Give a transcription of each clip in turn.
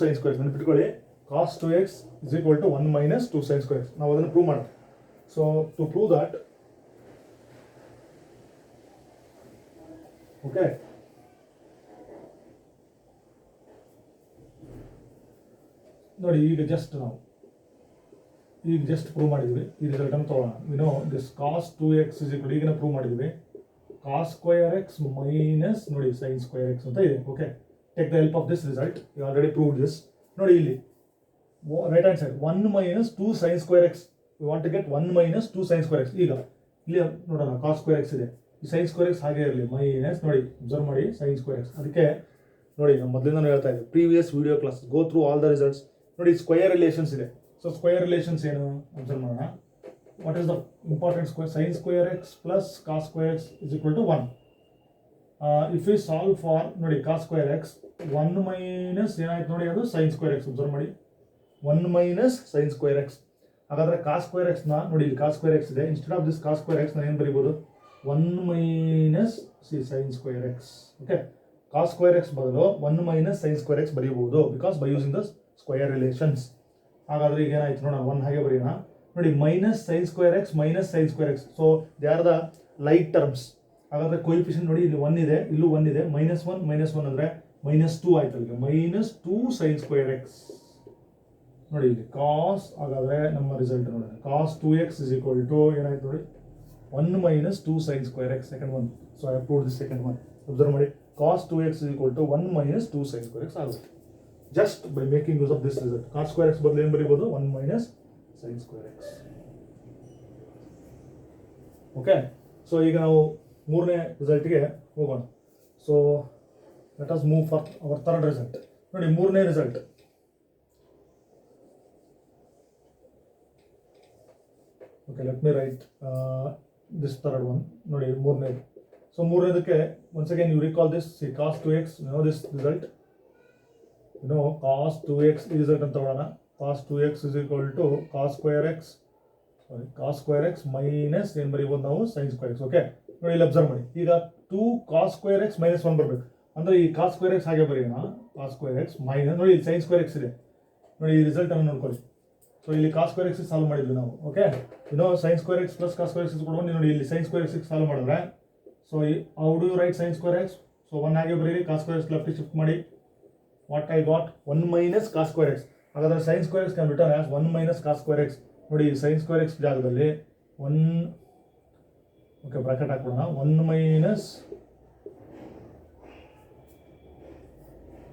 sin square x ನೆನಪಿಟ್ಕೊಳ್ಳಿ. cos 2x is equal to 1 minus 2 sin square x. ನಾವು ಅದನ್ನು prove ಮಾಡೋಣ. So to prove that, okay, ನೋಡಿ ಈಗ just prove ಮಾಡಿದ್ವಿ. ಈ ರಿಸಲ್ಟ್ ಅನ್ನು ತಗೊಳ್ಳೋಣ. We know this cos 2x is equal to, ಈಗಿನ ಪ್ರೂವ್ ಮಾಡಿದ್ವಿ, cos square x minus ನೋಡಿ sin square x ಅಂತ ಇದೆ. Okay, take the help of this result. You already proved this. ನೋಡಿ ಇಲ್ಲಿ right hand side 1 minus 2 sin square x. We want to get 1 minus 2 sin square x. ಈಗ ಇಲ್ಲಿ ನೋಡೋಣ, cos square x ಇದೆ, ಈ sin square x ಹಾಗೆ ಇರಲಿ, minus ನೋಡಿ ಅಬ್ಸರ್ವ್ ಮಾಡಿ sin square x. ಅದಕ್ಕೆ ನೋಡಿ ನಾನು ಮೊದಲಿಂದ ಹೇಳ್ತಾ ಇದ್ದೆ, previous video class go through all the results. ನೋಡಿ ಸ್ಕ್ವೇರ್ ರಿಲೇಷನ್ಸ್ ಇದೆ. ಸೊ ಸ್ಕ್ವೇರ್ ರಿಲೇಷನ್ಸ್ ಏನು ಅಬ್ಸರ್ವ್ ಮಾಡೋಣ. What is the important square? sin square x plus cos square x is equal to 1. If you solve for ನೋಡಿ cos square x 1 minus ಏನಾಯ್ತು ನೋಡಿ, ಅದು sin square x. Observe ಮಾಡಿ 1 minus sin square x. ಹಾಗಾದ್ರೆ cos square x ನ ನೋಡಿ, ಇಲ್ಲಿ cos square x ಇದೆ. Instead of this cos square x ನಾನು ಏನು ಬರೀಬೋದು? 1 minus sin square x. Okay, cos square x ಬದಲು 1 ಮೈನಸ್ sin square x ಬರೀಬಹುದು, because by using the square relations. ಹಾಗಾದ್ರೆ ಈಗ ಏನಾಯ್ತು ನೋಡೋಣ, 1 ಹಾಗೆ ಬರೆಯೋಣ. ನೋಡಿ ಮೈನಸ್ sin square x ಮೈನಸ್ sin square x. So they are the like terms. ಹಾಗಾದ್ರೆ ಕೋಎಫಿಷಿಯಂಟ್ ನೋಡಿ, ಇಲ್ಲಿ 1 ಇದೆ, ಇಲ್ಲೂ 1 ಇದೆ. -1 ಅಂದರೆ -2 ಆಯ್ತು. ಅಲ್ಲಿಗೆ -2 sin square x. ನೋಡಿ ಇಲ್ಲಿ cos, ಹಾಗಾದ್ರೆ ನಮ್ಮ ರಿಸಲ್ಟ್ ನೋಡೋಣ. cos 2x is equal to ಏನಾಯ್ತು ನೋಡಿ, 1 minus 2 sin square x. Second one. So I proved the second one. Observe ಮಾಡಿ, cos 2x is equal to 1 minus 2 sin square x ಆಗುತ್ತೆ. Just by making use of this result. cos square x ಬದಲು ಏನು ಬರೀಬೋದು? 1 minus sin square x. Okay, so ಈಗ ನಾವು ಮೂರನೇ ರಿಸಲ್ಟ್ಗೆ ಹೋಗೋಣ. So let us move for our third result. ನೋಡಿ ಮೂರನೇ result. Okay, let me write this third one. ನೋಡಿ ಮೂರನೇದು. ಸೊ ಮೂರನೇದಕ್ಕೆ once again you recall this. See cos 2x, know this result, know cos 2x ಈ result ಅಂತ ತಗೊಳ್ಳೋಣ. cos 2x is equal to cos square x, sorry cos square x minus ಏನು ಬರೀಬೋದು ನಾವು? sin square x. Okay, ನೋಡಿ ಇಲ್ಲಿ ಅಬ್ಸರ್ವ್ ಮಾಡಿ, ಈಗ 2 cos square x minus 1 ಬರಬೇಕು. ಅಂದರೆ ಈ cos square x ಹಾಗೆ ಬರೆಯೋಣ, cos square x ಮೈನಸ್ ನೋಡಿ ಇಲ್ಲಿ sin square x ಇದೆ. ನೋಡಿ ಈ ರಿಸಲ್ಟ್ ಅನ್ನು ನೋಡ್ಕೊಳ್ಳಿ. ಸೊ ಇಲ್ಲಿ cos square x ಸಾಲ್ವ್ ಮಾಡಿದ್ವಿ ನಾವು. ಓಕೆ, ಇನ್ನೋ sin square x plus cos square x ಕೊಡುವ. ನೋಡಿ ಇಲ್ಲಿ sin square x ಸಾಲ್ವ್ ಮಾಡಿದ್ರೆ, so how do you write sin square x? So 1 ಹಾಗೆ ಬರೀರಿ, cos square x left shift ಮಾಡಿ. What I got? 1 minus cos square x. ಹಾಗಾದ್ರೆ sin square x can return as 1 minus cos square x. ನೋಡಿ sin square x ಜಾಗದಲ್ಲಿ 1, okay bracket ಹಾಕೋಣ, 1 minus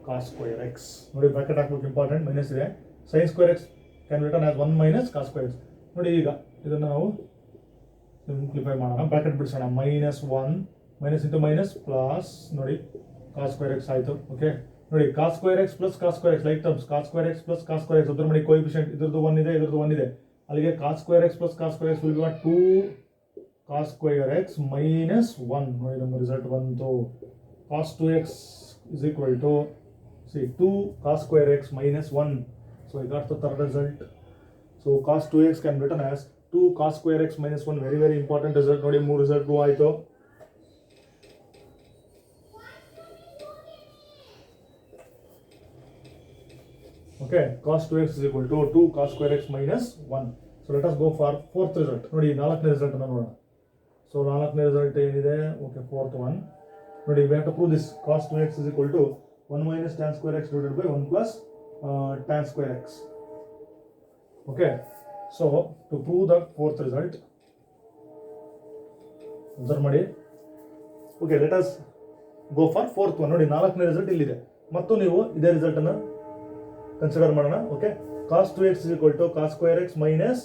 cos square x. ನೋಡಿ bracket ಹಾಕ್ಬೇಕು, important, minus ಇದೆ. sin square x can return as 1 minus cos square x. ನೋಡಿ ಈಗ ಇದನ್ನು ನಾವು ಸಿಂಪ್ಲಿಫೈ ಮಾಡೋಣ, ಬ್ರಾಕೆಟ್ ಬಿಡಿಸೋಣ. -1 ಮೈನಸ್ ಇಂಟು ಮೈನಸ್ ಪ್ಲಸ್ ನೋಡಿ cos square x ಆಯಿತು. ಓಕೆ, ನೋಡಿ cos square x plus cos square x like terms. cos square x plus cos square x ಅದ್ರ ಮಾಡಿ ಕೋಎಫಿಷಿಯಂಟ್ ಇದ್ರದ್ದು 1 ಇದೆ, ಇದ್ರದ್ದು 1 ಇದೆ. ಅಲ್ಲಿಗೆ cos square x plus cos square x will be 2 cos square x minus 1. ನೋಡಿ ನಮ್ಮ ರಿಸಲ್ಟ್ ಬಂತು. cos 2x is equal to, see, 2 cos square x minus 1. So I got the third result. So cos 2x can be written as 2 cos square x minus 1. Very very important result. ನೋಡಿ 3 result prove ಆಯಿತು. Okay, cos 2x is equal to 2 cos square x minus 1. So let us go for fourth result. ನೋಡಿ ನಾಲ್ಕನೇ result ಅನ್ನು ನೋಡೋಣ. So ನಾಲ್ಕನೇ result ಏನಿದೆ? Okay, fourth one. ನೋಡಿ we have to prove this. cos 2x is equal to 1 minus tan square x divided by 1 plus tan square x. Okay, so to prove the fourth result, observe ಮಾಡಿ. Okay, let us go for fourth one. ನೋಡಿ ನಾಲ್ಕನೇ result ಇಲ್ಲಿದೆ, ಮತ್ತು ನೀವು ಇದೇ result ಅನ್ನು consider ಮಾಡೋಣ. Okay, cos 2x is equal to cos square x minus,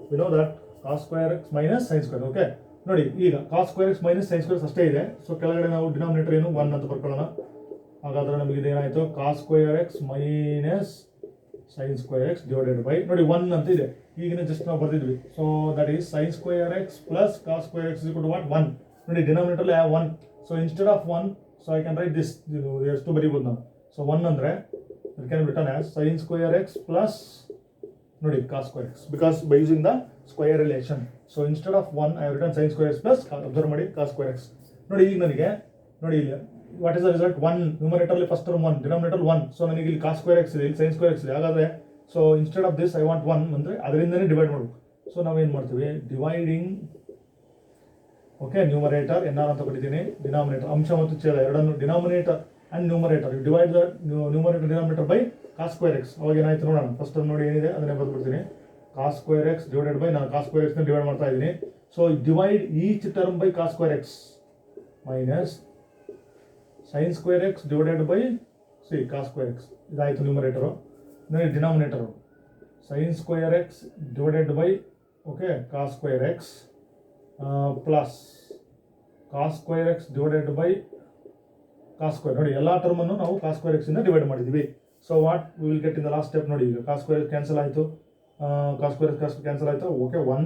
we know that cos square x minus sin square. Okay, ನೋಡಿ ಈಗ cos square x minus sin square ಅಷ್ಟೇ ಇದೆ. ಸೊ ಕೆಳಗಡೆ ನಾವು ಡಿನಾಮಿನೇಟರ್ ಏನು 1 ಅಂತ ಬರ್ಕೊಳ್ಳೋಣ. ಹಾಗಾದ್ರೆ ನಮಗೆ ಇದೇನಾಯಿತು? cos square x minus sin square x divided by ನೋಡಿ 1 ಅಂತ ಇದೆ. ಈಗಿನ ಜಸ್ಟ್ ನಾವು ಬರ್ದಿದ್ವಿ. So that is sin square x plus cos square x is equal to what? 1. ನೋಡಿ ಡಿನಾಮಿನೇಟರ್ ಅಲ್ಲಿ 1. So instead of 1, so I can write this. ಎಷ್ಟು ಬರೀಬಹುದು ನಾವು? ಸೊ 1 ಅಂದರೆ it can be written as sin square x plus ನೋಡಿ cos square x, because by using the square relation. So instead of 1 I have written sin square x plus, observe ಮಾಡಿ, cos square x. ನೋಡಿ ಈಗ ನನಗೆ ನೋಡಿ ಇಲ್ಲಿ what is the result? 1. ನ್ಯೂಮರೇಟರ್ಲಿ first term 1, denominator 1. So ನನಗೆ ಇಲ್ಲಿ ಕಾಸ್ square x ಇದೆ, ಇಲ್ಲಿ ಸೈನ್ ಸ್ಕ್ವೇರ್ ಎಕ್ಸ್ ಇದೆ. ಹಾಗಾದರೆ so instead of this I want 1 ಅಂದರೆ ಅದರಿಂದನೇ ಡಿವೈಡ್ ಮಾಡಬೇಕು. ಸೊ ನಾವೇನು ಮಾಡ್ತೀವಿ? Dividing, okay, numerator N R ಅಂತ ಕೊಟ್ಟಿದ್ದೀನಿ, ಡಿನಾಮಿನೇಟರ್ ಅಂಶ ಮತ್ತು ಛೇದ ಎರಡನ್ನು, denominator and numerator, you divide the numerator denominator by cos square x. ಅವಾಗ ಏನಾಯ್ತು ನೋಡೋಣ. ಫಸ್ಟ್ ಟರ್ಮ್ ನೋಡಿ ಏನಿದೆ ಅದನ್ನೇ ಬರ್ಬಿಡ್ತೀನಿ. Cos square x divided by, ನಾನು ಕಾಸ್ ಸ್ಕ್ವೇರ್ ಎಕ್ಸ್ನ ಡಿವೈಡ್ ಮಾಡ್ತಾ ಇದ್ದೀನಿ. So divide each term by cos square x minus sine square x divided by cos square x. ಇದಾಯಿತು ನ್ಯೂಮರೇಟರು. ನೋಡಿ denominator sine square x divided by, okay, cos square x plus cos square x divided by cos square. ನೋಡಿ ಎಲ್ಲ ಟರ್ಮನ್ನು ನಾವು cos square x ಇಂದ divide ಮಾಡಿದ್ದೀವಿ. So what we will get in the last step? ನೋಡಿ ಈಗ cos square cancel ಆಯಿತು, cos square cancel ಆಯಿತು. ಓಕೆ, 1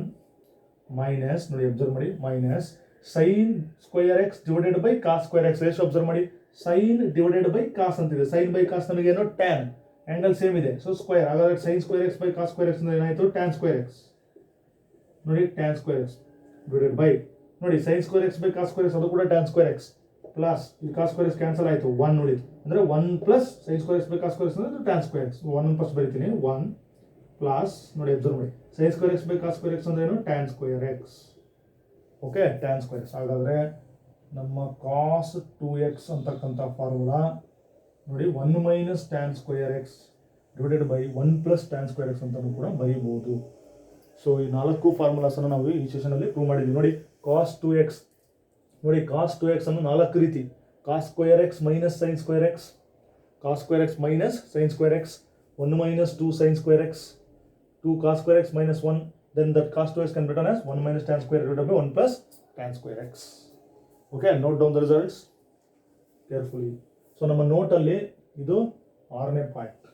ಮೈನಸ್, ನೋಡಿ ಅಬ್ಸರ್ವ್ ಮಾಡಿ, minus sine square x divided by cos square x. ಎಷ್ಟು observe ಮಾಡಿ, ಸೈನ್ ಡಿವೈಡೆಡ್ ಬೈ ಕಾಸ್ ಅಂತಿದೆ. Sine by cos ನಮಗೇನು ಟ್ಯಾನ್, ಆ್ಯಂಗಲ್ ಸೇಮ್ ಇದೆ, ಸೊ ಸ್ಕ್ವೇರ್. ಹಾಗಾದ್ರೆ sine square x by cos square x ಅಂದ್ರೆ ಏನಾಯಿತು? Tan square x. ನೋಡಿ tan square x divided by, ನೋಡಿ sine square x by cos square x, ಅದು ಕೂಡ ಟ್ಯಾನ್ ಸ್ಕ್ವೇರ್ ಎಕ್ಸ್ ಪ್ಲಸ್ ಈ ಕಾಸ್ square X cancel ಆಯಿತು, 1 ಉಳಿತು. ಅಂದರೆ 1 plus sine square x by cos square x ಅಂದರೆ ಟ್ಯಾನ್ ಸ್ಕ್ವೇರ್ ಎಕ್ಸ್. 1 ಫಸ್ಟ್ ಬರೀತೀನಿ, 1 plus, ನೋಡಿ ಅಬ್ಸರ್ವ್ ಮಾಡಿ, sine square x by cos square x ಅಂದ್ರೆ ಏನು? Tan square x. Okay, tan square x. ಹಾಗಾದರೆ ನಮ್ಮ ಕಾಸ್ 2x ಅಂತಕ್ಕಂಥ ಫಾರ್ಮುಲಾ ನೋಡಿ 1 minus tan square x divided by 1 plus tan square x ಅಂತಲೂ ಕೂಡ ಬರೀಬಹುದು. ಸೊ ಈ 4 ಫಾರ್ಮುಲಾಸನ್ನು ನಾವು ಈ ಸೆಷನಲ್ಲಿ ಪ್ರೂವ್ ಮಾಡಿದ್ವಿ. ನೋಡಿ ಕಾಸ್ 2x, ನೋಡಿ ಕಾಸ್ 2x ಅನ್ನು 4 ರೀತಿ: cos square x minus sine square x, cos square x minus sine square x, 1 minus 2 sine square x, 2 cos square x minus 1, then that cos 2x can be written as 1 minus tan square divided by 1 plus tan square x. Okay, note down the results carefully. So ನಮ್ಮ note ಅಲ್ಲಿ ಇದು 6ನೇ point.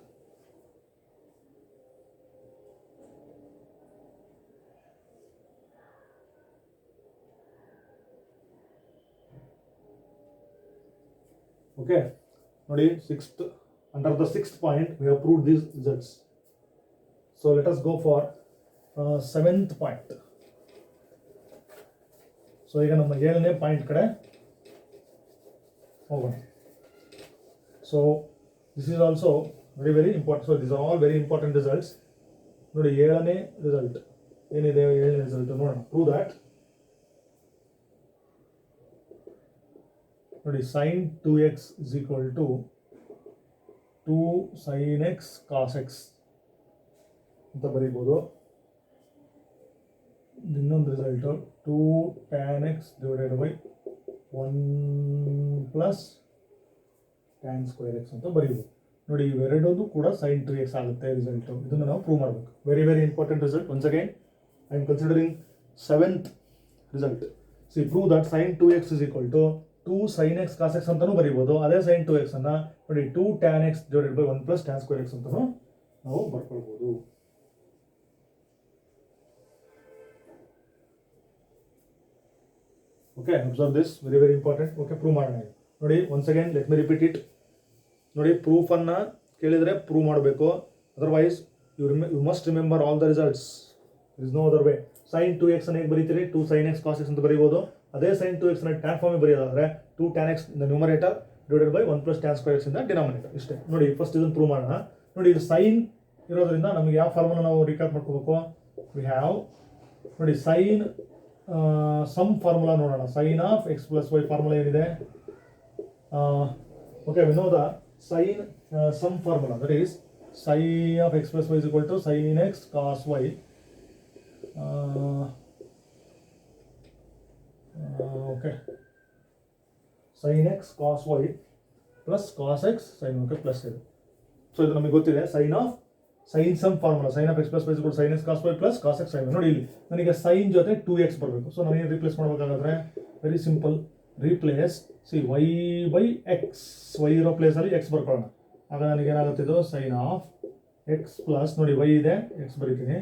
Okay, ನೋಡಿ 6th, under the 6th point we have proved these results. So let us go for 7th point. So ಈಗ ನಮ್ಮ 7ನೇ point ಕಡೆ ಹೋಗೋಣ. So this is also very important. So this are all very important results. ನೋಡಿ 7ನೇ result ಏನಿದೆ, 7ನೇ result ನೋಡೋಣ. Prove that. ನೋಡಿ sin 2x is equal to 2 sin x cos x ಅಂತ ಬರೀಬೋದು. ಇನ್ನೊಂದು result 2 tan x divided by 1 plus tan square X ಅಂತ ಬರೀಬೋದು. ನೋಡಿ ಇವೆರಡೂ ಕೂಡ sin 2x ಆಗುತ್ತೆ ರಿಸಲ್ಟು. ಇದನ್ನು ನಾವು ಪ್ರೂವ್ ಮಾಡಬೇಕು. Very important result. Once again I am considering 7th result. C prove that sin 2x is equal to 2 sin x cos x ಅಂತಲೂ ಬರೀಬೋದು. ಅದೇ sin 2x ಅನ್ನು ನೋಡಿ 2 tan x divided by 1 plus tan square x ಅಂತಲೂ ನಾವು ಬರ್ಕೊಳ್ಬೋದು. Okay, observe this, very important. Okay, prove ಮಾಡೋಣ. ನೋಡಿ once again let me repeat it. ನೋಡಿ ಪ್ರೂಫನ್ನು ಕೇಳಿದರೆ ಪ್ರೂವ್ ಮಾಡಬೇಕು, otherwise you must remember all the results. Is no other way. sin 2x ಅನ್ನು ಹೇಗೆ ಬರೀತೀರಿ? 2 sin x cos x ಅಂತ ಬರೀಬೋದು. ಅದೇ sin 2x ನ ಟ್ಯಾನ್ ಫಾರ್ಮಿಗೆ ಬರೆಯೋದಾದರೆ 2 tan x the numerator divided by 1 plus tan square x ಇಂದ denominator. ಇಷ್ಟೇ. ನೋಡಿ ಫಸ್ಟ್ ಇದನ್ನು ಪ್ರೂವ್ ಮಾಡೋಣ. ನೋಡಿ ಇದು ಸೈನ್ ಇರೋದ್ರಿಂದ ನಮಗೆ ಯಾವ ಫಾರ್ಮನ್ನು ನಾವು ರಿಕ್ಯಾಪ್ ಮಾಡ್ಕೋಬೇಕು? ವಿ ಹ್ಯಾವ್ ನೋಡಿ ಸೈನ್ ಸಮ್ ಫಾರ್ಮುಲಾ ನೋಡೋಣ. Sine of x plus y formula ಏನಿದೆ? Okay, we know the sine sum formula, that is sine of x plus y is equal to sine x cos y okay, sine x cos y plus cos x sine okay plus ಇದು. ಸೊ ಇದು ನಮಗೆ ಗೊತ್ತಿದೆ. Sine sum formula sine of x plus y is equal to sine x cos y plus cos x sine. ನೋಡಿ ಇಲ್ಲಿ ನನಗೆ sign ಜೊತೆ 2x ಬರಬೇಕು. ಸೊ ನಾನು ಏನು ರಿಪ್ಲೇಸ್ ಮಾಡಬೇಕಾದ್ರೆ very simple, replace y by x. Y ಇರೋ ಪ್ಲೇಸಲ್ಲಿ ಎಕ್ಸ್ ಬರ್ಕೊಳ್ಳೋಣ. ಆಗ ನನಗೇನಾಗುತ್ತೆ? ಇದು ಸೈನ್ ಆಫ್ ಎಕ್ಸ್ ಪ್ಲಸ್, ನೋಡಿ ವೈ ಇದೆ, ಎಕ್ಸ್ ಬರೀತೀನಿ.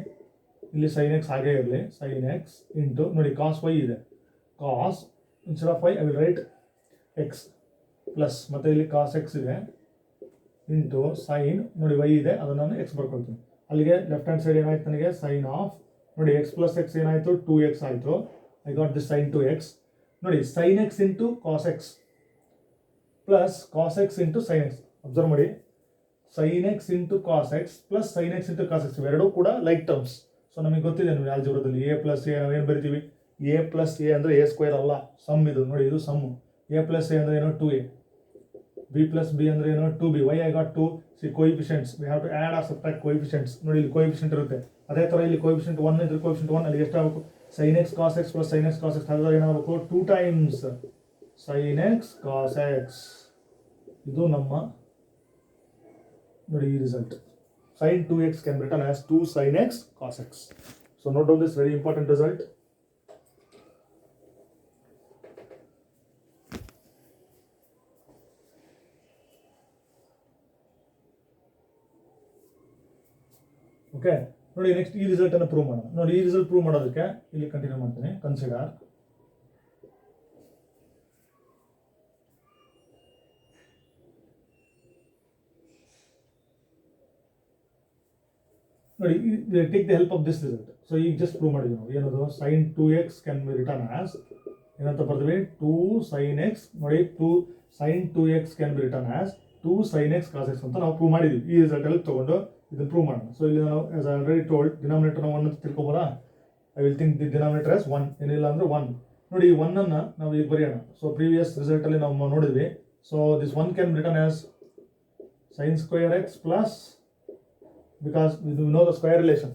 ಇಲ್ಲಿ ಸೈನ್ ಎಕ್ಸ್ ಹಾಗೇ ಇರಲಿ, ಸೈನ್ ಎಕ್ಸ್ ಇಂಟು ನೋಡಿ ಕಾಸ್ ವೈ ಇದೆ, cos instead of y I will write x plus, ಮತ್ತು ಇಲ್ಲಿ ಕಾಸ್ ಎಕ್ಸ್ ಇದೆ ಇಂಟು ಸೈನ್, ನೋಡಿ ವೈ ಇದೆ, ಅದನ್ನು ನಾನು ಎಕ್ಸ್ ಬರ್ಕೊಳ್ತೀನಿ. ಅಲ್ಲಿಗೆ ಲೆಫ್ಟ್ ಹ್ಯಾಂಡ್ ಸೈಡ್ ಏನಾಯ್ತು ನನಗೆ? ಸೈನ್ ಆಫ್ ನೋಡಿ ಎಕ್ಸ್ ಪ್ಲಸ್ ಎಕ್ಸ್ ಏನಾಯಿತು? 2x ಆಯಿತು. I got this sine 2x. ನೋಡಿ sine x into cos x plus cos x into sine x. Observe ಮಾಡಿ, sine x into cos x plus sine x into cos x ಇವೆರಡೂ ಕೂಡ like terms. So ನಮಗೆ ಗೊತ್ತಿದೆ ನೀವು ಆಲ್ಜಿಬ್ರಾದಲ್ಲಿ A plus A ನಾವು ಏನು ಬರಿತೀವಿ, ಎ ಪ್ಲಸ್ ಎ ಅಂದರೆ ಎ ಸ್ಕ್ವೇರ್ ಅಲ್ಲ, ಸಮ್ ಇದು ನೋಡಿ, ಇದು ಸಮ್ಮು. ಎ ಪ್ಲಸ್ ಎ ಅಂದರೆ ಏನೋ 2a, ಬಿ ಪ್ಲಸ್ ಬಿ ಅಂದರೆ ಏನೋ 2b. Why I got 2 C coefficients, we have to add or subtract coefficients. ನೋಡಿ ಇಲ್ಲಿ ಕೋಯಿಫಿಷಿಯಂಟ್ ಇರುತ್ತೆ, ಅದೇ ಥರ ಇಲ್ಲಿ ಕೋಯಿಫಿಷಿಯಂಟ್ 1 ಇದ್ರೆ ಕೋಯಿಫಿಷಿಯಂಟ್ 1 ಅಲ್ಲಿ ಎಷ್ಟಾಗಬೇಕು, sine x cos x plus sine x cos x ಹಾಗಾದ್ರೆ ಏನಾಗಬೇಕು 2 times sine x cos x. ಇದು ನಮ್ಮ ನೋಡಿ ಈ result. sin 2x can be written as 2 sin x cos x. So note down this very important result. Okay, ನೋಡಿ next ಈ result ಅನ್ನು prove ಮಾಡೋಣ. ನೋಡಿ ಈ ರಿಸಲ್ಟ್ ಪ್ರೂವ್ ಮಾಡೋದಕ್ಕೆ ಇಲ್ಲಿ ಕಂಟಿನ್ಯೂ ಮಾಡ್ತೀನಿ. ಕನ್ಸಿಡರ್ ನೋಡಿ, take the help of this result. So ಈಗ ಜಸ್ಟ್ ಪ್ರೂವ್ ಮಾಡಿದ್ವಿ ನಾವು ಏನದು, sin 2x can be written as ಏನಂತ ಬರ್ತೀವಿ 2 sin x. ನೋಡಿ 2 sin 2x can be written as 2 sin x cos x ಅಂತ ನಾವು ಪ್ರೂವ್ ಮಾಡಿದ್ವಿ. ಈ ರಿಸಲ್ಟ್ ಅಲ್ಲಿ ತಗೊಂಡು ಇದನ್ನು ಪ್ರೂವ್ ಮಾಡೋಣ. ಸೊ ಇಲ್ಲಿ ನಾವು as I already told denominator 1 ಅಂತ ತಿಳ್ಕೊಬೋದಾ. I will think the denominator as 1, ಏನಿಲ್ಲ ಅಂದ್ರೆ 1. ನೋಡಿ ಈ 1 ಅನ್ನು ನಾವು ಈಗ ಬರೆಯೋಣ. ಸೊ ಪ್ರೀವಿಯಸ್ ರಿಸಲ್ಟ್ ಅಲ್ಲಿ ನಾವು ನೋಡಿದ್ವಿ. So this 1 can be written as sin square x plus, because we know the square relation,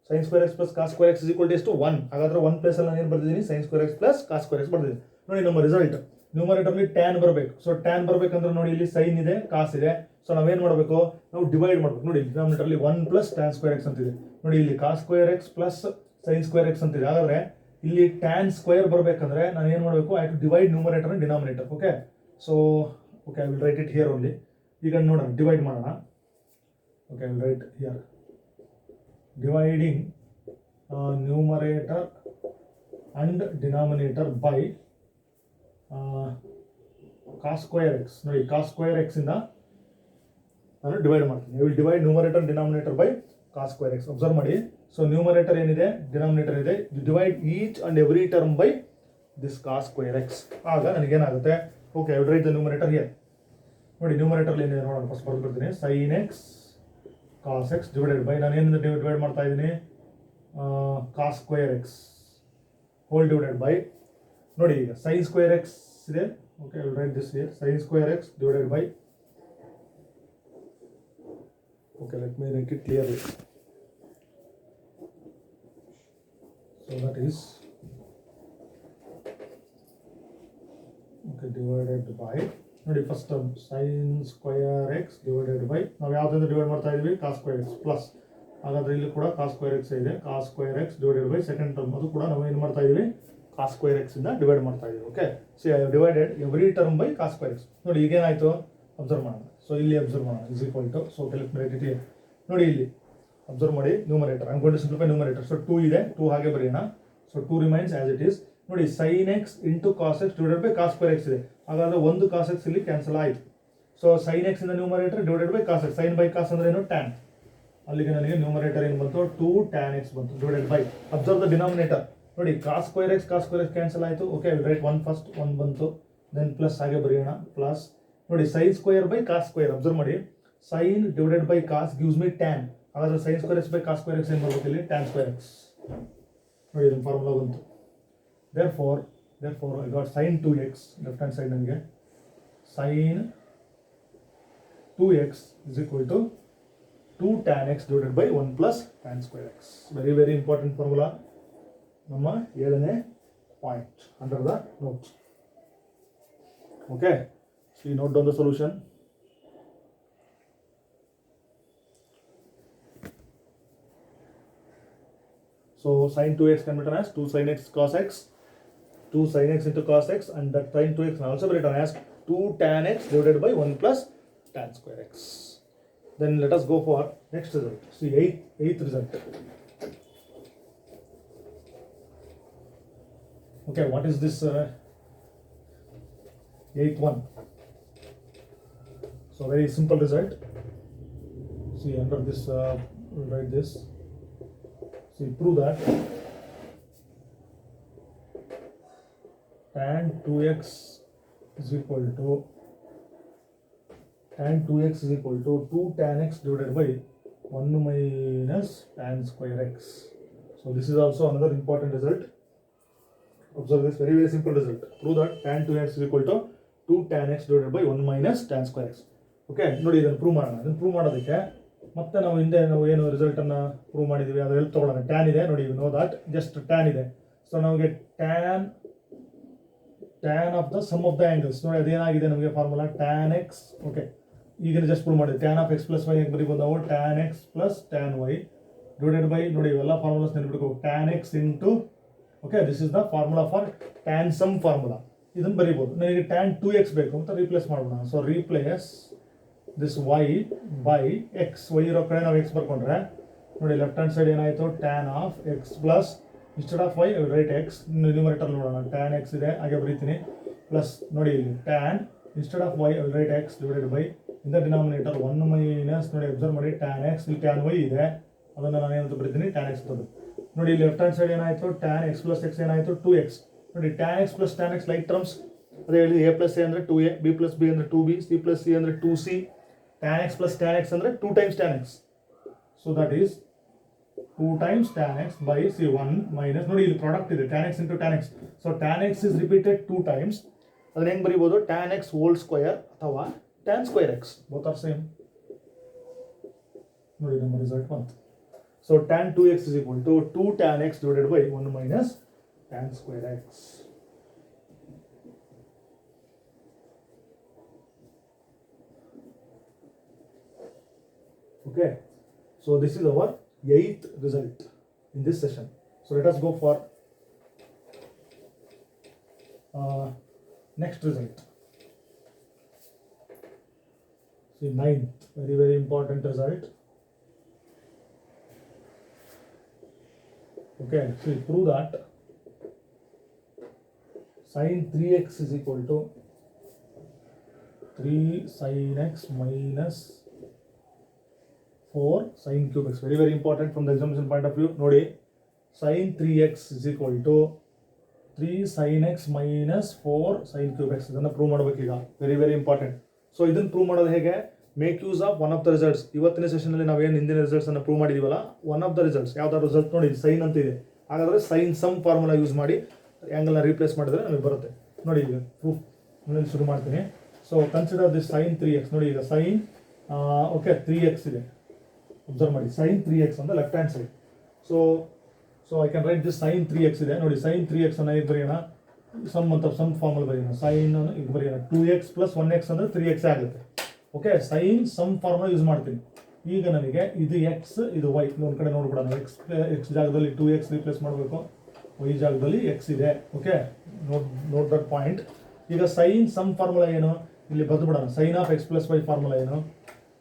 sin square x plus cos square x is equal to 1. ಹಾಗಾದ್ರೆ 1 ಪ್ಲೇಸ್ ಅಲ್ಲಿ ನಾನು ಏನು ಬರ್ತಿದ್ದೀನಿ, sin square x plus cos square x ಬರ್ತಿದ್ದೀನಿ. ನೋಡಿ ನಮ್ಮ result numerator ಅಲ್ಲಿ tan ಬರಬೇಕು. So tan ಬರಬೇಕಂದ್ರೆ ನೋಡಿ ಇಲ್ಲಿ sin ಇದೆ, cos ಇದೆ. ಸೊ ನಾವೇನು ಮಾಡಬೇಕು, ನಾವು ಡಿವೈಡ್ ಮಾಡಬೇಕು. ನೋಡಿ ಡಿನಾಮಿನೇಟರ್ ಅಲ್ಲಿ 1 ಪ್ಲಸ್ tan square x ಅಂತಿದೆ. ನೋಡಿ ಇಲ್ಲಿ cos square x plus sin square x ಅಂತಿದೆ. ಹಾಗಾದ್ರೆ ಇಲ್ಲಿ tan ಸ್ಕ್ವೇರ್ ಬರಬೇಕಂದ್ರೆ ನಾನು ಏನು ಮಾಡಬೇಕು, I to divide numerator and denominator. Okay, so okay I will write it here only. ಈಗ ನೋಡೋಣ, ಡಿವೈಡ್ ಮಾಡೋಣ. Okay, I will write here dividing numerator and denominator by cos square x. ನೋಡಿ cos square x ಇಂದ ನಾನು divide ಮಾಡ್ತೀನಿ. I will divide numerator and denominator by cos square x. Observe ಮಾಡಿ, so numerator ಏನಿದೆ, denominator ಇದೆ, you divide each and every term by this cos square x. ಆಗ ನನಗೇನಾಗುತ್ತೆ, okay I will write the numerator here. ನೋಡಿ numerator ಏನಿದೆ ನೋಡೋಣ, first ಬರ್ತೀನಿ. sin x cos x divided by, ನಾನು ಏನಿಂದ ಡಿವೈಡ್ ಮಾಡ್ತಾ ಇದ್ದೀನಿ, cos square x whole divided by. ನೋಡಿ ಈಗ sin square x ಇದೆ. Okay I will write this here, sin square x divided by. Okay let me make it clearly. So that is okay divided by. ನೋಡಿ first term sin square x divided by, ನಾವು ಯಾವುದರಿಂದ divide ಮಾಡ್ತಾ ಇದೀವಿ, cos square x plus. ಹಾಗಾದ್ರೆ ಇಲ್ಲಿ ಕೂಡ cos square x ಇದೆ, cos square x divided by second term, ಅದು ಕೂಡ ನಾವು ಏನು ಮಾಡ್ತಾ ಇದೀವಿ, cos square x ಇಂದ ಡಿವೈಡ್ ಮಾಡ್ತಾ ಇದೀವಿ. Okay, so I have divided every term by cos square x. ನೋಡಿ ಈಗೇನಾಯ್ತು ಅಬ್ಸರ್ವ್ ಮಾಡೋಣ. ಸೊ ಇಲ್ಲಿ ಅಬ್ಸರ್ವ್ ಮಾಡೋಣ, is equal to, so let me write it here. ನೋಡಿ ಇಲ್ಲಿ ಅಬ್ಸರ್ವ್ ಮಾಡಿ, numerator I am going to simplify numerator. So 2 ಇದೆ, 2 ಹಾಗೆ ಬರೆಯೋಣ. So 2 remains as it is. ನೋಡಿ sin x into cos x divided by cos square x ಇದೆ. ಹಾಗಾದ್ರೆ ಒಂದು cos x ಇಲ್ಲಿ ಕ್ಯಾನ್ಸಲ್ ಆಯಿತು. ಸೊ sin x ಇಂದ numerator divided by cos x. sin by cos ಅಂದ್ರೆ ಏನು, tan. ಅಲ್ಲಿಗೆ ನನಗೆ ನ್ಯೂಮರೇಟರ್ ಏನು ಬಂತು, 2 tan x ಬಂತು divided by. Observe the denominator. ನೋಡಿ cos square x ಕ್ಯಾನ್ಸಲ್ ಆಯಿತು. Okay I will right 1 first, 1 ಬಂತು, ದೆನ್ ಪ್ಲಸ್ ಹಾಗೆ ಬರೆಯೋಣ ಪ್ಲಸ್. ನೋಡಿ sin square by cos square, observe ಮಾಡಿ, sin divided by cos gives me tan. ಹಾಗಾದ್ರೆ sin square x by cos square x ಏನು ಬರಬೇಕು ಇಲ್ಲಿ, tan ಸ್ಕ್ವೇರ್ x. ನೋಡಿ ಇದನ್ನ ಫಾರ್ಮುಲಾ ಬಂತು. Therefore I got sin 2x, left hand side ನನಗೆ sin 2x is equal to 2 tan x divided by 1 plus tan square x. Very very important formula. ನಮ್ಮ 7ನೇ point under the note. Okay, so you note down the solution. So sin 2x can be written as 2 sin x cos x, 2 sin x into cos x, and that sin 2x can also be written as 2 tan x divided by 1 plus tan square x. Then let us go for next result. See, eighth result. Okay, what is this eighth one? So very simple result. See, under this we'll write this. See, prove that tan 2x is equal to tan 2x is equal to 2 tan x divided by 1 minus tan square x. So this is also another important result. Observe this very very simple result. Prove that tan 2x is equal to 2 tan x divided by 1 minus tan square x. Okay ನೋಡಿ ಇದನ್ನು prove ಮಾಡೋಣ. ಇದನ್ನು prove ಮಾಡೋದಕ್ಕೆ ಮತ್ತೆ ನಾವು ಹಿಂದೆ ನಾವು ಏನು ರಿಸಲ್ಟನ್ನು ಪ್ರೂವ್ ಮಾಡಿದ್ದೀವಿ ಅದರ ಹೆಲ್ಪ್ ತೊಗೊಳ್ಳೋಣ. ಟ್ಯಾನ್ ಇದೆ ನೋಡಿ, ನೋ ದಟ್ ಜಸ್ಟ್ ಟ್ಯಾನ್ ಇದೆ. ಸೊ ನಮಗೆ tan of the sum of the angles ನೋಡಿ ಅದೇನಾಗಿದೆ ನಮಗೆ ಫಾರ್ಮುಲಾ ಟ್ಯಾನ್ ಎಕ್ಸ್. ಓಕೆ ಈಗ ಜಸ್ಟ್ ಪ್ರೂವ್ ಮಾಡಿದ್ವಿ. Tan of x plus y ಬರೀಬೋದು ನಾವು tan x plus tan y divided by ನೋಡಿ ಇವೆಲ್ಲ ಫಾರ್ಮುಲಾಸ್ ನೆನ್ಬಿಡ್ಬೇಕು. Tan x into okay this is the formula for tan sum formula. ಇದನ್ನು ಬರೀಬೋದು. ನನಗೆ ಟ್ಯಾನ್ 2x ಬೇಕು ಅಂತ ರೀಪ್ಲೇಸ್ ಮಾಡೋಣ. So replace this y by x. Y ಇರೋ ಕಡೆ ನಾವು ಎಕ್ಸ್ ಬರ್ಕೊಂಡ್ರೆ ನೋಡಿ ಲೆಫ್ಟ್ ಹ್ಯಾಂಡ್ ಸೈಡ್ ಏನಾಯಿತು tan of x plus instead of y write x. Numerator ನೋಡೋಣ ಟ್ಯಾನ್ ಎಕ್ಸ್ ಇದೆ ಹಾಗೆ ಬರೀತೀನಿ ಪ್ಲಸ್ ನೋಡಿ ಇಲ್ಲಿ tan instead of y write x divided by in the denominator 1 minus ನೋಡಿ ಅಬ್ಸರ್ವ್ ಮಾಡಿ ಟ್ಯಾನ್ ಎಕ್ಸ್. ಇಲ್ಲಿ ಟ್ಯಾನ್ ವೈ ಇದೆ ಅದನ್ನು ನಾನು ಏನಂತ ಬರೀತೀನಿ ಟ್ಯಾನ್ ಎಕ್ಸ್ ತಗೋದು. ನೋಡಿ ಇಲ್ಲಿ ಲೆಫ್ಟ್ ಹ್ಯಾಂಡ್ ಸೈಡ್ ಏನಾಯಿತು ಟ್ಯಾನ್ ಎಕ್ಸ್ ಪ್ಲಸ್ ಎಕ್ಸ್ ಏನಾಯಿತು 2x. ನೋಡಿ tan x plus tan X like terms ಅದೇ ಹೇಳಿ. ಎ ಪ್ಲಸ್ ಎ ಅಂದರೆ 2a, ಬಿ ಪ್ಲಸ್ ಬಿ ಅಂದರೆ 2b, ಸಿ ಪ್ಲಸ್ ಸಿ ಅಂದರೆ 2c, tan x plus tan X ಅಂದರೆ 2 times tan X. So that is 2 times tan X by C 1 minus ನೋಡಿ ಇಲ್ಲಿ product ಇದೆ tan x into tan X. So tan X is repeated 2 times. ಅದನ್ನ ಹೆಂಗೆ ಬರೀಬೋದು tan X whole square ಅಥವಾ tan square X, both are same. ನೋಡಿ ನಮ್ಮ result ಬಂತು. So tan 2x is equal to 2 tan x divided by 1 minus tan square x. Okay, so this is our 8th result in this session. So let us go for next result. See 9th, very very important result. Okay, so prove that sin 3x is equal to 3 sin x minus 4 sin cube x. Very very important from the examination point of view. Nodi sin 3x is equal to 3 sin x minus 4 sin cube x. ಇದನ್ನು prove ಮಾಡಬೇಕು ಈಗ. Very very important. So ಇದನ್ನು prove ಮಾಡೋದು ಹೇಗೆ? Make use of one of the results. ಇವತ್ತಿನ ಸೆಷನಲ್ಲಿ ನಾವೇನು ಹಿಂದಿನ ರಿಸಲ್ಟ್ಸ್ ಅನ್ನು ಪ್ರೂವ್ ಮಾಡಿದೀವಲ್ಲ, ಒನ್ ಆಫ್ ದ ರಿಸಲ್ಟ್ಸ್ ಯಾವ್ದಾದ್ರು ರಿಸಲ್ಟ್ ನೋಡಿ ಸೈನ್ ಅಂತ ಇದೆ. ಹಾಗಾದರೆ ಸೈನ್ ಸಮ್ ಫಾರ್ಮುಲಾ ಯೂಸ್ ಮಾಡಿ ಆ್ಯಂಗಲ್ನ ರೀಪ್ಲೇಸ್ ಮಾಡಿದ್ರೆ ನಮಗೆ ಬರುತ್ತೆ. ನೋಡಿ ಈಗ ಪ್ರೂಫ್ ಶುರು ಮಾಡ್ತೀನಿ. So consider this sine 3x. ನೋಡಿ ಈಗ ಸೈನ್ ಓಕೆ 3x ಇದೆ. ಅಬ್ಸರ್ವ್ ಮಾಡಿ ಸೈನ್ 3x ಅಂತ left hand side. So I can write this sine 3x ಇದೆ. ನೋಡಿ ಸೈನ್ 3x ಅನ್ನ ಈಗ ಬರೆಯೋಣ. ಸಮ್ ಅಂತ ಸಮ್ ಫಾರ್ಮುಲಾ ಬರೆಯೋಣ. ಸೈನ್ ಈಗ ಬರೆಯೋಣ 2x ಪ್ಲಸ್ 1x ಅಂದರೆ 3x ಆಗುತ್ತೆ. Okay sine sum formula use ಮಾಡ್ತೀನಿ. ಈಗ ನನಗೆ ಇದು ಎಕ್ಸ್ ಇದು ವೈ ಒಂದು ಕಡೆ ನೋಡ್ಬಿಡೋಣ. ಎಕ್ಸ್ ಜಾಗದಲ್ಲಿ 2x ರೀಪ್ಲೇಸ್ ಮಾಡಬೇಕು, ವೈ ಜಾಗದಲ್ಲಿ ಎಕ್ಸ್ ಇದೆ. Okay note that point. ಈಗ ಸೈನ್ ಸಮ್ ಫಾರ್ಮುಲಾ ಏನು ಇಲ್ಲಿ ಬರೆದುಬಿಡೋಣ. Sine of x plus y formula ಏನು?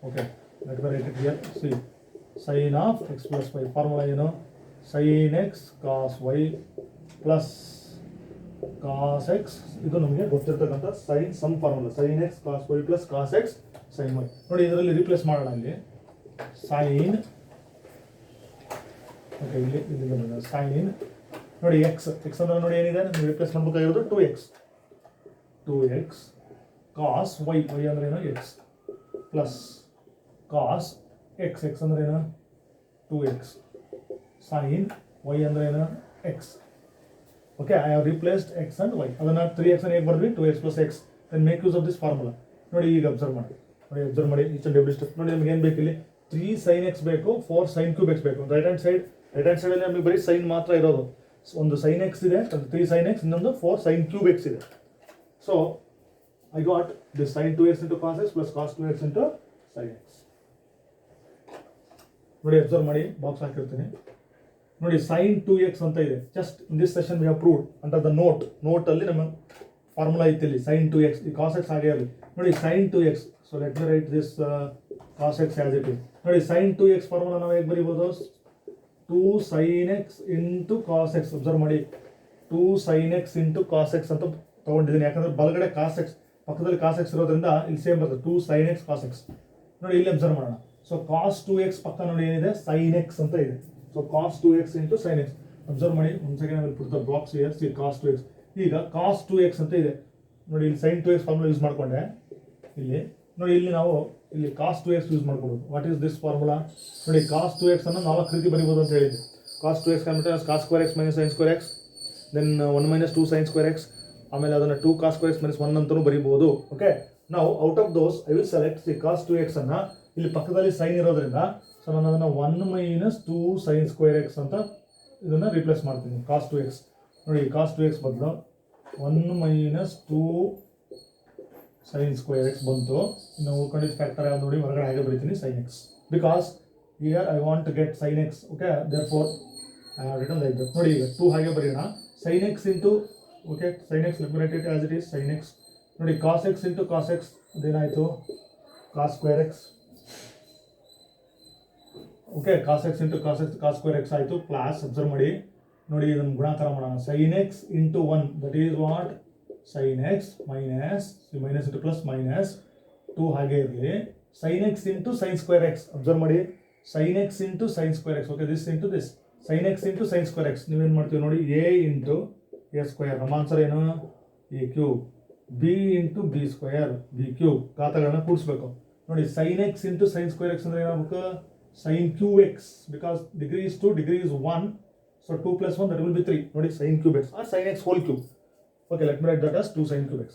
Okay let me write it here. See sine of x plus y formula ಏನು? Sine x cos y plus cos x. ಇದು ನಮಗೆ ಗೊತ್ತಿರ್ತಕ್ಕಂಥ sine sum formula. Sine x cos y plus cos x sine y. ನೋಡಿ ಇದರಲ್ಲಿ replace ಮಾಡೋಣ. ಇಲ್ಲಿ sign okay ಇಲ್ಲಿ ಬಂದಿದೆ ಸೈನ್ ನೋಡಿ ಎಕ್ಸ್ ಅಂದ್ರೆ ನೋಡಿ ಏನಿದೆ ನೀವು ರೀಪ್ಲೇಸ್ ಮಾಡಬೇಕಾಗಿರೋದು 2x ಕಾಸ್ ವೈ ಅಂದ್ರೆ ಏನು ಎಕ್ಸ್ ಪ್ಲಸ್ ಕಾಸ್ ಎಕ್ಸ್ ಅಂದ್ರೆ ಏನು 2x ಸೈನ್ ವೈ ಅಂದ್ರೆ ಏನು x. Okay I have replaced x and y. ಅದನ್ನು 3x ಅನ್ನು ಹೇಗೆ ಬರೆದ್ವಿ 2x plus x. Then make use of this formula. ನೋಡಿ ಈಗ ಅಬ್ಸರ್ವ್ ಮಾಡಿ ಈಚ್ ಅಂಡ್ ಎವ್ರಿ ಸ್ಟೆಪ್. ನೋಡಿ ನಮ್ಗೆ ಏನು ಬೇಕು ಇಲ್ಲಿ 3 sin x ಬೇಕು, 4 sin cube x ಬೇಕು. ರೈಟ್ ಹ್ಯಾಂಡ್ ಸೈಡಲ್ಲಿ ನಮಗೆ ಬರೀ ಸೈನ್ ಮಾತ್ರ ಇರೋದು. ಒಂದು sin x ಇದೆ, 3 sin x, ಇನ್ನೊಂದು 4 sin cube x ಇದೆ. So I got this sin 2x into cos x plus cos 2x into sin x. ನೋಡಿ ಅಬ್ಸರ್ವ್ ಮಾಡಿ ಬಾಕ್ಸ್ ಹಾಕಿರ್ತೀನಿ. ನೋಡಿ sin 2x ಅಂತ ಇದೆ. Just in this session we have proved under the ನೋಟಲ್ಲಿ ನಮ್ಮ formula ಇತ್ತು ಇಲ್ಲಿ sin 2x. ಈ cos x ಹಾಗೆ ಇರಲಿ. ನೋಡಿ sin 2x. So let me write this cos x as it is. ನೋಡಿ sin 2x ಫಾರ್ಮುಲಾ ನಾವು ಹೇಗೆ ಬರೀಬೋದು? 2 sin x into cos x. Observe ಮಾಡಿ 2 sin x into cos x ಅಂತ ತೊಗೊಂಡಿದ್ದೀನಿ. ಯಾಕಂದ್ರೆ ಬಲಗಡೆ cos x ಪಕ್ಕದಲ್ಲಿ cos x ಇರೋದ್ರಿಂದ ಇಲ್ಲಿ ಸೇಮ್ ಬರ್ತದೆ 2 sin x cos x. ನೋಡಿ ಇಲ್ಲಿ ಅಬ್ಸರ್ವ್ ಮಾಡೋಣ. ಸೊ cos 2x ಪಕ್ಕ ನೋಡಿ ಏನಿದೆ sin x ಅಂತ ಇದೆ. So cos 2x into sin x. Observe ಮಾಡಿ ಒಂದು ಸೆಕೆಂಡ್ ಅಲ್ಲಿ put the box here. C cos 2x. ಈಗ cos 2x ಅಂತ ಇದೆ. ನೋಡಿ ಇಲ್ಲಿ sin 2x ಫಾರ್ಮುಲಾ ಯೂಸ್ ಮಾಡಿಕೊಂಡೆ ಇಲ್ಲಿ ನೋಡಿ ಇಲ್ಲಿ ನಾವು ಇಲ್ಲಿ cos 2x ಯೂಸ್ ಮಾಡ್ಬೋದು. What is this formula? ನೋಡಿ cos 2x ಅನ್ನು 4 ರೀತಿ ಬರೀಬೋದು ಅಂತ ಹೇಳಿದ್ದೆ. cos 2x ಕಂಬಿಟ್ಟು cos square x minus sin square x, then 1 minus 2 sin square x, ಆಮೇಲೆ ಅದನ್ನು 2 cos square x minus 1 ಅಂತಲೂ ಬರೀಬೋದು. ಓಕೆ, ನಾವು out of those I will select the cos 2x ಅನ್ನು, ಇಲ್ಲಿ ಪಕ್ಕದಲ್ಲಿ ಸೈನ್ ಇರೋದ್ರಿಂದ ಸೊ ನಾನು ಅದನ್ನು 1 minus 2 sin square x ಅಂತ ಇದನ್ನು ರಿಪ್ಲೇಸ್ ಮಾಡ್ತೀನಿ. cos 2x ನೋಡಿ, cos 2x ಬದಲು 1 minus 2 sin square x ಬಂತು. ಇನ್ನು ಉಳ್ಕೊಂಡಿದ್ದ ಫ್ಯಾಕ್ಟರ್ ಯಾವ್ದು ನೋಡಿ, ಹೊರಗಡೆ ಹಾಗೆ ಬರೀತೀನಿ sin x, because here I want to get sin x. Okay, therefore I have written like that. ನೋಡಿ ಈಗ 2 ಹಾಗೆ ಬರೆಯೋಣ. sin x into, okay, sin x let me write it as it is sin x. ನೋಡಿ cos x into cos x ಅದೇನಾಯಿತು cos square x. Okay, cos x into cos x cos square x ಆಯಿತು. Plus observe ಮಾಡಿ, ನೋಡಿ ಇದನ್ನು ಗುಣಾಕಾರ ಮಾಡೋಣ. sin x into 1 that is what sin x minus minus into plus minus 2 ಹಾಗೆ ಇರಲಿ. sin x into sin square x observe ಮಾಡಿ, sin x into sin square x. Okay, this into this sin x into sin square x. ನೀವೇನು ಮಾಡ್ತೀವಿ ನೋಡಿ, a into a square. ನಮ್ಮ answer ಏನು? a cube. b into b square b cube. ಘಾತಗಳನ್ನ ಕೂಡಿಸ್ಬೇಕು. ನೋಡಿ sin x into sin square x ಅಂದರೆ ಏನಾಗಬೇಕು? sin cube x, because degree is 2, degree is 1, so 2 plus 1 that will be 3. ನೋಡಿ sin cube x or sin x whole cube. Okay, let me write that as 2 sin cube x.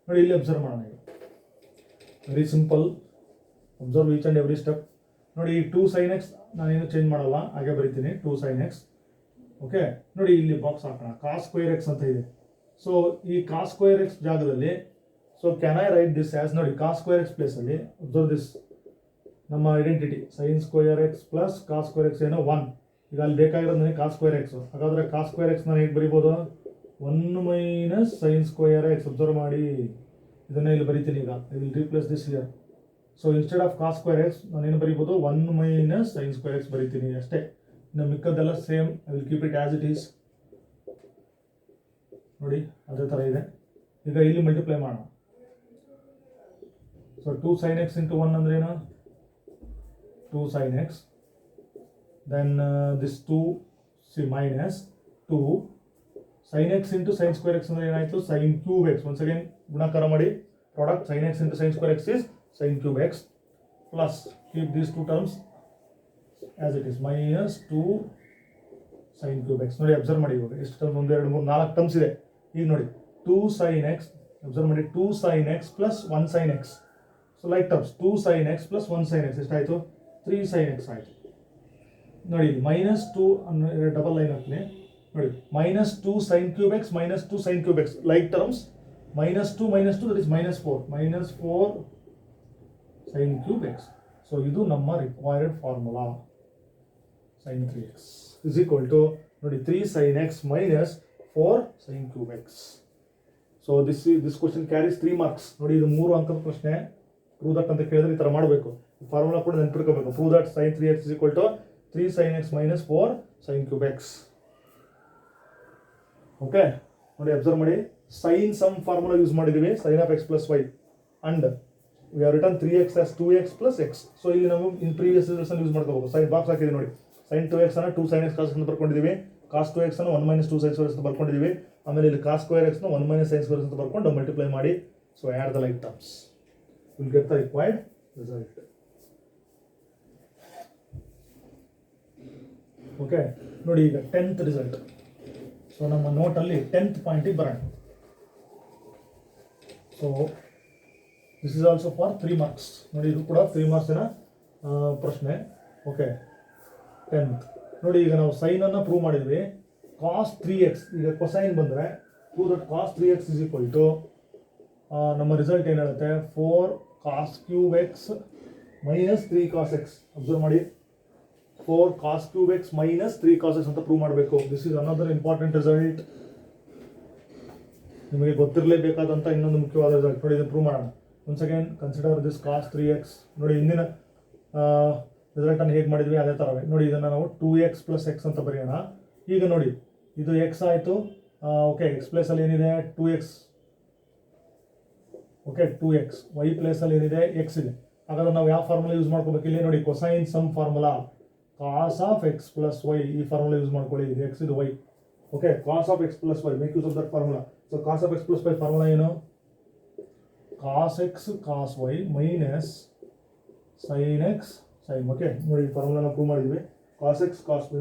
ನೋಡಿ ಇಲ್ಲಿ observe ಮಾಡೋಣ. Very simple, observe each and every step. ನೋಡಿ 2 sin x ನಾನೇನು change ಮಾಡಲ್ಲ, ಹಾಗೆ ಬರೀತೀನಿ 2 sin x. Okay, ನೋಡಿ ಇಲ್ಲಿ ಬಾಕ್ಸ್ ಹಾಕೋಣ. cos square x ಅಂತ ಇದೆ. ಸೊ ಈ cos square x ಜಾಗದಲ್ಲಿ, so can I write this as, ನೋಡಿ cos square x ಪ್ಲೇಸಲ್ಲಿ ಅಬ್ಸರ್ವ್ ದಿಸ್ ನಮ್ಮ identity sin square x plus cos square x ಏನೋ 1. ಈಗ ಅಲ್ಲಿ ಬೇಕಾಗಿರೋದು ನನಗೆ cos square x. ಹಾಗಾದರೆ cos square x ನಾನು ಹೇಗೆ ಬರಿಬೋದು? 1 minus sin square x. Observe ಮಾಡಿ, ಇದನ್ನೇ ಇಲ್ಲಿ ಬರಿತೀನಿ. ಈಗ I will replace this here. So instead of cos square x ನಾನೇನು ಬರಿಬೋದು? 1 minus sin square x ಬರಿತೀನಿ ಅಷ್ಟೇ. ಇನ್ನು ಮಿಕ್ಕದೆಲ್ಲ same, I will keep it as it is. ನೋಡಿ ಅದೇ ಥರ ಇದೆ. ಈಗ ಇಲ್ಲಿ ಮಲ್ಟಿಪ್ಲೈ ಮಾಡೋಣ. ಸೊ 2 sin x ಇಂಟು 1 ಅಂದ್ರೇನು? 2 sin x, then this 2 minus 2 sin x into sin square x ಅಂದ್ರೆ ಏನಾಯಿತು? sin cube x. once again ಗುಣಾಕಾರ ಮಾಡಿ, product sin x into sin square x is sin cube x, plus keep these two terms as it is, minus 2 sin cube x. ನೋಡಿ observe ಮಾಡಿ, ಇವಾಗ ಎಷ್ಟು terms? 1 2 3 4 terms ಇದೆ. ಈಗ ನೋಡಿ 2 sin x, observe ಮಾಡಿ, 2 sin x plus 1 sin x. So like terms 2 sin x plus 1 sin x ಎಷ್ಟಾಯಿತು? 3 sin x ಆಯಿತು. ನೋಡಿ ಮೈನಸ್ 2 ಅನ್ನೋ ಡಬಲ್ ಲೈನ್ ಹಾಕ್ತೀನಿ. ನೋಡಿ minus 2 sin cube x minus 2 sin cube x, like terms, minus 2 that is minus 4 sin cube x. So ಇದು ನಮ್ಮ required formula. sin 3x is equal to ನೋಡಿ 3 sin x minus 4 sin cube x. So this question carries 3 marks. ನೋಡಿ ಇದು 3 ಅಂಕದ ಪ್ರಶ್ನೆ. Prove that ಅಂತ ಕೇಳಿದ್ರೆ ಈ ಥರ ಮಾಡಬೇಕು. ಫಾರ್ಮುಲಾ ಕೂಡ ನೆನಪಿಟ್ಕೋಬೇಕು. Prove that sin 3x is equal to 3 sin x minus 4 sin cube x. Okay, ನೋಡಿ ಅಬ್ಸರ್ವ್ ಮಾಡಿ, ಸೈನ್ ಸಮ್ ಫಾರ್ಮುಲಾ ಯೂಸ್ ಮಾಡಿದ್ದೀವಿ, sin of x plus y, and we have return 3x as 2x plus x. So ಇಲ್ಲಿ ನಾವು ಇನ್ previous result use ಮಾಡ್ಕೋಬೇಕು. Sign box ಹಾಕಿದ್ದೀವಿ ನೋಡಿ, sin 2x ಅನ್ನು 2 sin x cos ಅಂತ ಬರ್ಕೊಂಡಿದ್ದೀವಿ, cos 2x ಅನ್ನು 1 minus 2 sin square ಅಂತ ಬರ್ಕೊಂಡಿದ್ದೀವಿ, ಆಮೇಲೆ ಇಲ್ಲಿ cos square x ನ 1 minus sin square ಅಂತ ಬರ್ಕೊಂಡು ಮಲ್ಟಿಪ್ಲೈ ಮಾಡಿ. So add the like terms, will get the required result. Okay, ನೋಡಿ ಈಗ 10th ರಿಸಲ್ಟ್. ಸೊ ನಮ್ಮ ನೋಟಲ್ಲಿ 10th ಪಾಯಿಂಟಿಗೆ ಬರೋಣ. So this is also for 3 marks. ನೋಡಿ ಇದು ಕೂಡ 3 ಮಾರ್ಕ್ಸಿನ ಪ್ರಶ್ನೆ. ಓಕೆ, 10th ನೋಡಿ, ಈಗ ನಾವು ಸೈನನ್ನು ಪ್ರೂವ್ ಮಾಡಿದ್ವಿ. cos 3x, ಈಗ ಕೊಸೈನ್ ಬಂದರೆ prove that cos 3x is equal to ನಮ್ಮ ರಿಸಲ್ಟ್ ಏನು ಹೇಳುತ್ತೆ? 4 cos cube x minus 3 cos x. Observe ಮಾಡಿ, 4 cos cube x minus 3 cos x ಅಂತ ಪ್ರೂವ್ ಮಾಡಬೇಕು. This is another important result. ನಿಮಗೆ ಗೊತ್ತಿರಲೇಬೇಕಾದಂಥ ಇನ್ನೊಂದು ಮುಖ್ಯವಾದ ರಿಸಲ್ಟ್. ನೋಡಿ ಇದನ್ನು ಪ್ರೂವ್ ಮಾಡೋಣ. Once again consider this cos 3x. ನೋಡಿ ಹಿಂದಿನ ರಿಸಲ್ಟನ್ನು ಹೇಗೆ ಮಾಡಿದ್ವಿ ಅದೇ ಥರವೇ. ನೋಡಿ ಇದನ್ನು ನಾವು 2x plus x ಅಂತ ಬರೆಯೋಣ. ಈಗ ನೋಡಿ ಇದು x ಆಯಿತು. ಓಕೆ, x ಪ್ಲೇಸಲ್ಲಿ ಏನಿದೆ? 2x. Okay, 2x. y ಪ್ಲೇಸಲ್ಲಿ ಏನಿದೆ? x ಇದೆ. ಹಾಗಾದ್ರೆ ನಾವು ಯಾವ ಫಾರ್ಮುಲಾ ಯೂಸ್ ಮಾಡ್ಕೋಬೇಕು? ಇಲ್ಲಿ ನೋಡಿ cosine sum formula, cos of x plus y. ಈ ಫಾರ್ಮುಲಾ ಯೂಸ್ ಮಾಡ್ಕೊಳ್ಳಿ. ಇದು x, ಇದು y. Okay, cos of x plus y, make use of that formula. So cos of x plus y formula ಏನು? cos x cos y minus sin x sin, okay ನೋಡಿ ಫಾರ್ಮುಲಾನ prove ಮಾಡಿದ್ವಿ. cos x cos y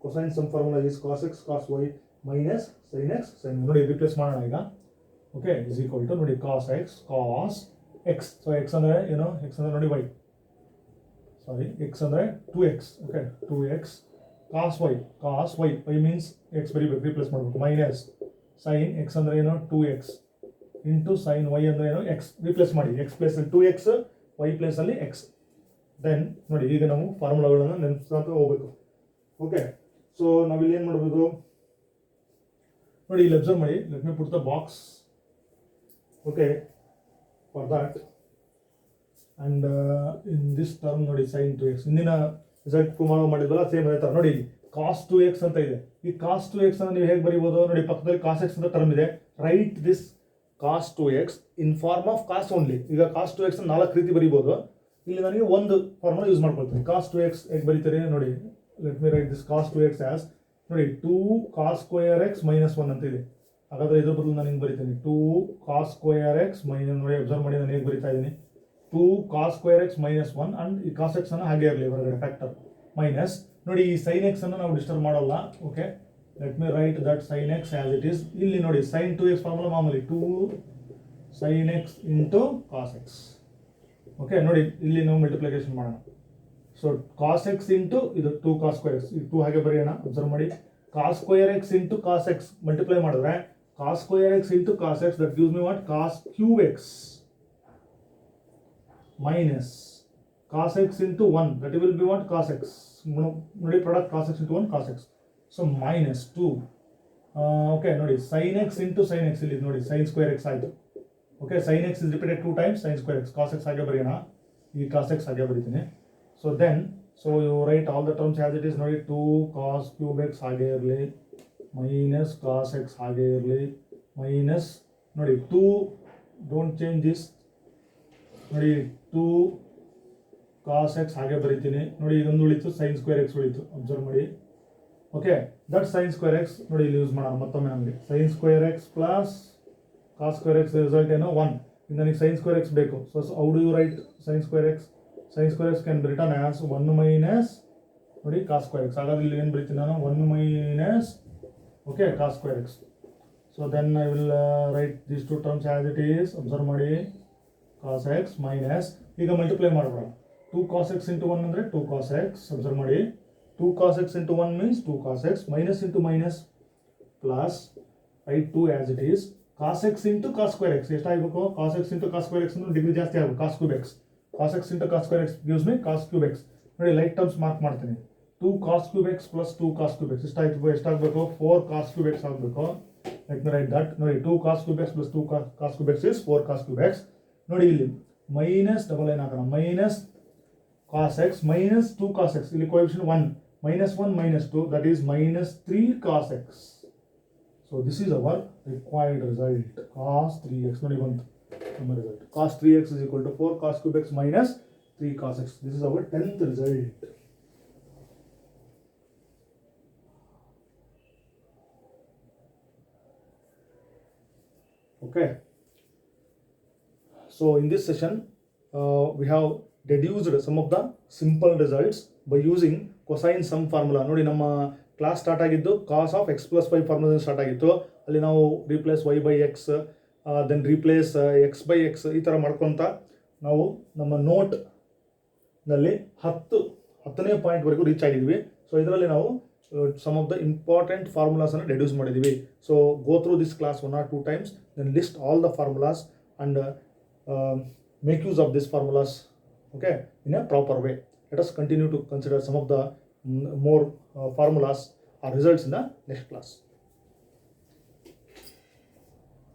cosine sum formula is cos x cos y minus sin x sin, ನೋಡಿ replace ಮಾಡೋಣ ಈಗ. Okay is equal to ನೋಡಿ cos x so x ಅಂದರೆ ಏನು, x ಅಂದರೆ ನೋಡಿ y, ಸಾರಿ x ಅಂದರೆ 2x, okay 2x cos y means x ಬರೀಬೇಕು, ರಿಪ್ಲೇಸ್ ಮಾಡಬೇಕು, ಮೈನಸ್ sin x ಅಂದರೆ ಏನು 2x ಇಂಟು sin y ಅಂದರೆ ಏನು x, ರಿಪ್ಲೇಸ್ ಮಾಡಿ, x place 2x y place ಅಲ್ಲಿ x. ದೆನ್ ನೋಡಿ ಈಗ ನಾವು ಫಾರ್ಮುಲಾಗಳನ್ನು ನೆನಪಿಸ್ತಾ ಹೋಗ್ಬೇಕು. ಓಕೆ ಸೊ ನಾವಿಲ್ಲಿ ಏನು ಮಾಡಬೇಕು ನೋಡಿ, ಇಲ್ಲಿ ಅಬ್ಸರ್ವ್ ಮಾಡಿ, let me put the box. Okay for that and in this term ನೋಡಿ sin 2x ಇಂದಿನ ರಿಸಲ್ಟ್ ಪ್ರೂವ್ ಮಾಡಿದ್ವಲ್ಲ ಸೇಮ್ ಅದೇ ಥರ ನೋಡಿ cos 2x ಅಂತ ಇದೆ. ಈ cos 2x ಅನ್ನು ನೀವು ಹೇಗೆ ಬರೀಬೋದು ನೋಡಿ, ಪಕ್ಕದಲ್ಲಿ cos x ಅಂತ ಟರ್ಮ್ ಇದೆ, write this cos 2x in form of cos only. ಈಗ cos 2x 4 ರೀತಿ ಬರೀಬೋದು, ಇಲ್ಲಿ ನನಗೆ ಒಂದು ಫಾರ್ಮುಲಾ ಯೂಸ್ ಮಾಡ್ಕೊಳ್ತೀನಿ. cos 2x ಹೇಗೆ ಬರೀತಾರೆ ನೋಡಿ, let me write this cos 2x as ನೋಡಿ 2 cos square x minus 1 ಅಂತ ಇದೆ. ಹಾಗಾದ್ರೆ ಇದ್ರ ಬದಲು ನಾನು ಹಿಂಗೆ ಬರೀತೀನಿ 2 cos square x ಮೈನಸ್, ನೋಡಿ ಅಬ್ಸರ್ವ್ ಮಾಡಿ ನಾನು ಹೇಗೆ ಬರೀತಾ ಇದ್ದೀನಿ, 2 cos square x minus 1 and ಈ cos x ಅನ್ನು ಹಾಗೆ ಇರಲಿ ಹೊರಗಡೆ ಫ್ಯಾಕ್ಟರ್ ಮೈನಸ್ ನೋಡಿ ಈ sin x ಅನ್ನು ನಾವು ಡಿಸ್ಟರ್ಬ್ ಮಾಡಲ್ಲ. Okay let me right that sin x as it is. ಇಲ್ಲಿ ನೋಡಿ sin 2x ಫಾರ್ಮುಲಾ ಮಾಮೂಲಿ 2 sin x into cos x. Okay ನೋಡಿ ಇಲ್ಲಿ ನಾವು ಮಲ್ಟಿಪ್ಲಿಕೇಶನ್ ಮಾಡೋಣ. ಸೊ cos x ಇಂಟು ಇದು 2 cos square x, ಈ 2 ಹಾಗೆ ಬರೆಯೋಣ, ಅಬ್ಸರ್ವ್ ಮಾಡಿ cos square x into cos x multiply ಮಾಡಿದ್ರೆ cos square x into cos x that gives me what cos cube x minus cos x into 1 that will be what cos x, ನೋಡಿ product cos x into 1 cos x, so minus 2 okay ನೋಡಿ sin x into sin x, ಇಲ್ಲಿ ನೋಡಿ sin square x ಆಯಿತು. Okay sin x is repeated 2 times sin square x, cos x ಹಾಗೆ ಬರೆಯೋಣ, ಈ cos x ಹಾಗೆ ಬರೀತೀನಿ. so then so you write all the terms as it is ನೋಡಿ 2 cos cube x ಹಾಗೆ ಇರಲಿ ಮೈನಸ್ cos x ಹಾಗೆ ಇರಲಿ ಮೈನಸ್ ನೋಡಿ 2 don't change this ನೋಡಿ 2 cos x ಹಾಗೆ ಬರೀತೀನಿ ನೋಡಿ, ಇದೊಂದು ಉಳಿತು sin square x ಉಳಿತು, ಅಬ್ಸರ್ವ್ ಮಾಡಿ. Okay that sin square x ನೋಡಿ ಇಲ್ಲಿ ಯೂಸ್ ಮಾಡೋಣ ಮತ್ತೊಮ್ಮೆ, ನಮಗೆ sin square x plus cos square x result ಏನೋ 1, ಈಗ ನನಗೆ sin square x ಬೇಕು. So how do you write sin square x? sin square x can be written as 1 minus ನೋಡಿ cos square x, ಹಾಗಾದ್ರೆ ಇಲ್ಲಿ ಏನು ಬರೀತೀನಿ ನಾನು 1 minus okay cos square x. So then I will write these two terms as it is, observe ಮಾಡಿ cos x minus, ಈಗ multiply ಮಾಡೋಣ 2 cos x into 1 ಅಂದರೆ 2 cos x, ಅಬ್ಸರ್ವ್ ಮಾಡಿ 2 cos x into 1 means 2 cos x, minus into minus plus write 2 as it is, cos x into cos square x ಎಷ್ಟಾಗಬೇಕು, cos x into cos square x ಅಂದ್ರೆ degree ಜಾಸ್ತಿ ಆಗಬೇಕು, cos cube x, cos x into cos square x gives me cos cube x. ನೋಡಿ light terms mark ಮಾಡ್ತೀನಿ, 2 cos cube x plus 2 cos cube x ಎಷ್ಟಾಗಬೇಕು 4 cos cube x ಆಗಬೇಕು. Let me right that ನೋಡಿ 2 cos cube x plus 2 cos cube x is 4 cos cube x. ನೋಡಿ ಇಲ್ಲಿ minus double line ಹಾಕೋಣ, minus cos x minus 2 cos x, ಇಲ್ಲಿ coefficient 1 minus 1 minus 2 that is minus 3 cos x. So this is our required result, cos 3x ನೋಡಿ ಬಂತು ನಮ್ಮ result, cos 3x is equal to 4 cos cube x minus 3 cos x. This is our 10th result. Okay, so in this session we have deduced some of the simple results by using cosine sum formula. ನೋಡಿ ನಮ್ಮ class start ಆಗಿದ್ದು cos of x plus y formula start ಆಗಿತ್ತು, ಅಲ್ಲಿ ನಾವು replace y by x then replace x by x ಈ ಥರ ಮಾಡ್ಕೊತ ನಾವು ನಮ್ಮ ನೋಟ್ನಲ್ಲಿ 10ನೇ ಪಾಯಿಂಟ್ವರೆಗೂ ರೀಚ್ ಆಗಿದ್ವಿ. ಸೊ ಇದರಲ್ಲಿ ನಾವು ಸಮ್ ಆಫ್ ದ ಇಂಪಾರ್ಟೆಂಟ್ ಫಾರ್ಮುಲಾಸನ್ನು ಡೆಡ್ಯೂಸ್ ಮಾಡಿದ್ದೀವಿ. So go through this class 1 or 2 times, then list all the formulas and make use of these formulas okay in a proper way. Let us continue to consider some of the more formulas or results in the next class.